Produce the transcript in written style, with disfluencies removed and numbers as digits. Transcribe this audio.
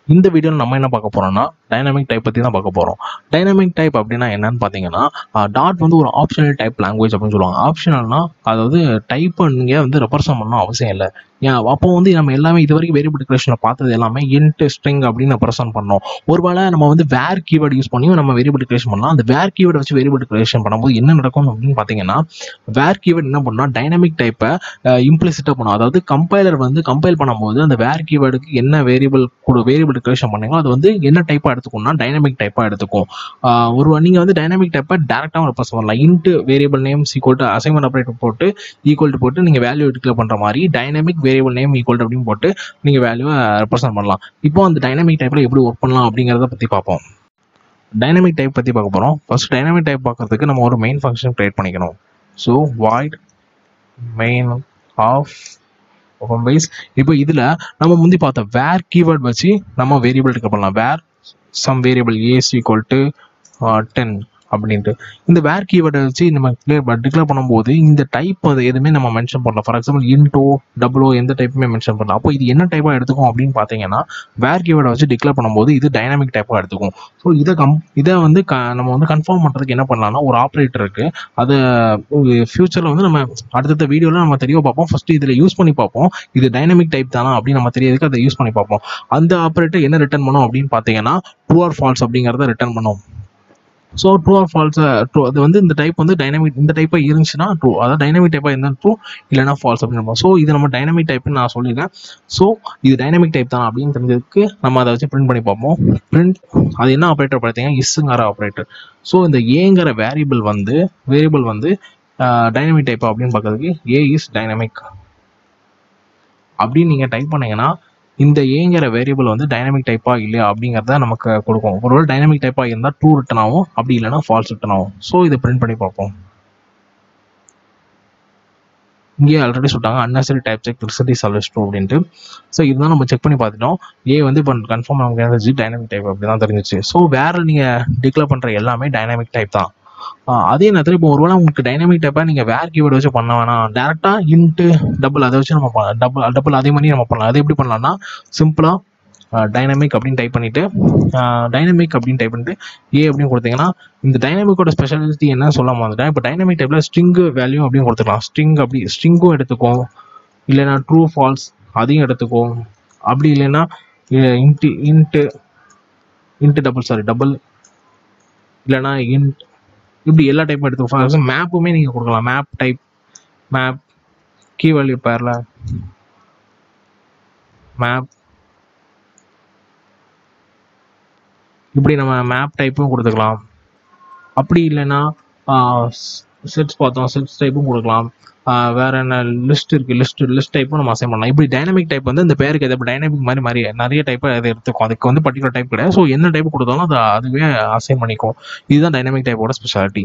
இந்த வீடியோவில் நம்ம என்ன பார்க்க போறோம்னா டைனமிக் டைப் பற்றி தான் பார்க்க போகிறோம். டைனமிக் டைப் அப்படின்னா என்னன்னு பார்த்தீங்கன்னா, டாட் வந்து ஒரு ஆப்ஷனல் டைப் லாங்குவேஜ் அப்படின்னு சொல்லுவாங்க. ஆப்ஷனல்னா அதாவது டைப்பை நீங்கள் வந்து ரெப்ரசன்ட் பண்ணணும் அவசியம் இல்லை. ஏன் அப்போ வந்து நம்ம எல்லாமே இது வரைக்கும் வேரியபிள் டிக்ளரேஷனில் பார்த்தது எல்லாமே இன்ட் ஸ்ட்ரிங் அப்படின்னு ரெப்ரசன்ட் பண்ணோம். ஒருவேளை நம்ம வந்து வேர் கீவேர்டு யூஸ் பண்ணி நம்ம வேரியபிள் டிக்ளரேஷன் பண்ணலாம். அந்த வேர் கீவேர்டு வச்சு வேரியபிள் டிக்ளரேஷன் பண்ணும்போது என்ன நடக்கும் அப்படின்னு பார்த்தீங்கன்னா, வேர் கீவேர்டு என்ன பண்ணால் டைனமிக் டைப்பை இம்ப்ளிசிட்டாக பண்ணும். அதாவது கம்பைலர் வந்து கம்பைல் பண்ணும்போது அந்த வேர் கீவேர்டுக்கு என்ன வேரியபிள் டிக்ளரேஷன் பண்ணீங்களோ அது வந்து என்ன டைப்பாக எடுத்துக்கும்னா டைனமிக் டைப்பாக எடுத்துக்கும். நீங்கள் வந்து டைனமிக் டைப்பை டேரெக்டாக ரெப்ரசன்ட் பண்ணலாம். Int variable name equal to assignment operator போட்டு ஈக்குவல் டு போட்டு நீங்கள் வேல்யூ டிக்ளேர் பண்ணுற மாதிரி dynamic variable name equal to அப்படின்னு போட்டு நீங்கள் வேல்யூவை ரெப்ரசன்ட் பண்ணலாம். இப்போ அந்த டைனமிக் டைப்பில் எப்படி ஒர்க் பண்ணலாம் அப்படிங்கிறத பற்றி பார்ப்போம். டைனமிக் டைப் பற்றி பார்க்க போகிறோம். ஃபர்ஸ்ட் டைனமிக் டைப் பார்க்கறதுக்கு நம்ம ஒரு மெயின் ஃபங்க்ஷன் கிரியேட் பண்ணிக்கணும். So void main of open brace. இப்போ இதில் நம்ம முந்தி பார்த்த வேர் கீவேர்ட் வச்சு நம்ம வேரியபிள் டிக்ளேர் பண்ணலாம். Where some variable as equal to 10 அப்படின்ட்டு இந்த வேர் கீவேர்டை வச்சு நம்ம டிக்ளேர் பண்ணும்போது இந்த டைப் அது எதுவுமே நம்ம மென்ஷன் பண்ணலாம். ஃபார் எக்ஸாம்பிள் இன்டோ டபுளோ எந்த டைப்புமே மென்ஷன் பண்ணலாம். அப்போ இது என்ன டைப்பாக எடுத்துக்கும் அப்படின்னு பார்த்தீங்கன்னா, வேர் கீவேர்டை வச்சு டிக்ளேர் பண்ணும்போது இது டைனமிக் டைப்பாக எடுத்துக்கும். ஸோ இதை வந்து நம்ம வந்து கன்ஃபார்ம் பண்ணுறதுக்கு என்ன பண்ணலாம்னா, ஒரு ஆப்ரேட்டர் இருக்குது. அதை ஃபியூச்சரில் வந்து நம்ம அடுத்த வீடியோவில் நம்ம தெளிவாக பார்ப்போம். ஃபஸ்ட்டு இதில் யூஸ் பண்ணி பார்ப்போம் இது டைனமிக் டைப் தானா அப்படின்னு நம்ம தெரியறதுக்கு அதை யூஸ் பண்ணி பார்ப்போம். அந்த ஆப்ரேட்டர் என்ன ரிட்டர்ன் பண்ணும் அப்படின்னு பார்த்தீங்கன்னா, ட்ரூ ஆர் ஃபால்ஸ் அப்படிங்கிறத ரிட்டர்ன் பண்ணும். ஸோ ட்ரூ ஆர் ஃபால்ஸ் அது வந்து இந்த டைப் வந்து டைனமிக் இந்த டைப்பாக இருந்துச்சுன்னா ட்ரூ, அதாவது டைனமிக் டைப்பாக இருந்தால் ட்ரூ, இல்லைனா ஃபால்ஸ் அப்படின்னு. ஸோ இது நம்ம டைனமிக் டைப்னு நான் சொல்லியிருக்கேன். ஸோ இது டைனமிக் டைப் தான் அப்படின்னு தெரிஞ்சதுக்கு நம்ம அதை வச்சு பிரிண்ட் பண்ணி பார்ப்போம். பிரிண்ட் அது என்ன ஆப்ரேட்டர் பார்த்தீங்கன்னா இஸ்ங்கிற ஆப்ரேட்டர். ஸோ இந்த ஏங்கிற வேரியபிள் வந்து டைனமிக் டைப்பா அப்படின்னு பார்க்கறதுக்கு ஏ இஸ் டைனமிக் அப்படின்னு நீங்கள் டைப் பண்ணீங்கன்னா இந்த ஏங்கிற வேரியபிள் வந்து டைனமிக் டைப்பா இல்லையா அப்படிங்கிறத நமக்கு கொடுக்கும். ஒருவேளை டைனமிக் டைப்பா இருந்தால் ட்ரூ ரிட்டன் ஆகும், அப்படி இல்லைனா ஃபால்ஸ் ரிட்டன் ஆகும். ஸோ இதை பிரிண்ட் பண்ணி பார்ப்போம். இங்கே ஆல்ரெடி சொல்லிட்டாங்க unnecessary type check result is always true அப்படின்ட்டு. ஸோ இதுதான் நம்ம செக் பண்ணி பார்த்துட்டோம். ஏ வந்து இப்போ கன்ஃபார்ம் நமக்கு இருந்துச்சு டைனமிக் டைப் அப்படி தான் தெரிஞ்சிச்சு. ஸோ வேற நீங்கள் டிக்ளேர் பண்ணுற எல்லாமே டைனமிக் டைப் தான். அதே நேரத்தில் இப்போ ஒருவேளை உங்களுக்கு டைனமிக் டைப்பாக நீங்கள் வேர் கீவேர்டு வச்சு பண்ண வேணாம், டேரெக்டாக இன்ட்டு டபுள் அதை வச்சு நம்ம டபுள் அதே மாதிரி நம்ம பண்ணலாம். அது எப்படி பண்ணலாம்னா, சிம்பிளாக டைனமிக் அப்படின்னு டைப் பண்ணிவிட்டு ஏ அப்படின்னு கொடுத்தீங்கன்னா, இந்த டைனமிக்கோட ஸ்பெஷாலிட்டி என்ன சொல்ல வந்துட்டேன். இப்போ டைனமிக் டைப்பில் ஸ்ட்ரிங் வேல்யூ அப்படின்னு கொடுத்துக்கலாம். ஸ்ட்ரிங்கும் எடுத்துக்கும், இல்லைன்னா ட்ரூ ஃபால்ஸ் அதையும் எடுத்துக்கும், அப்படி இல்லைன்னா இன்ட்டு டபுள் இல்லைன்னா இன்ட் இப்படி எல்லா டைப்பும் எடுத்துக்கோ. ஃபார் எக்ஸாம்பிள் மேப்புமே நீங்கள் கொடுக்கலாம். மேப் கீ வேல்யூ பேரில் மேப் இப்படி நம்ம மேப் டைப்பும் கொடுத்துக்கலாம். அப்படி இல்லைன்னா செட்ஸ் பார்த்தோம், செட்ஸ் டைப்பும் கொடுக்கலாம். வேற என்ன லிஸ்ட் இருக்கு, லிஸ்ட் டைப்பும் நம்ம அசைன் பண்ணலாம். இப்படி டைனமிக் டைப் வந்து இந்த பேருக்கு எதாவது டைனமிக் மாதிரி நிறைய டைப்பை அதை எடுத்துக்கும். அதுக்கு வந்து பர்டிகுலர் டைப் கிடையாது. ஸோ என்ன டைப் கொடுத்தாலும் அதுவே அசைன் பண்ணிக்கும். இதுதான் டைனமிக் டைப்போட ஸ்பெஷாலிட்டி.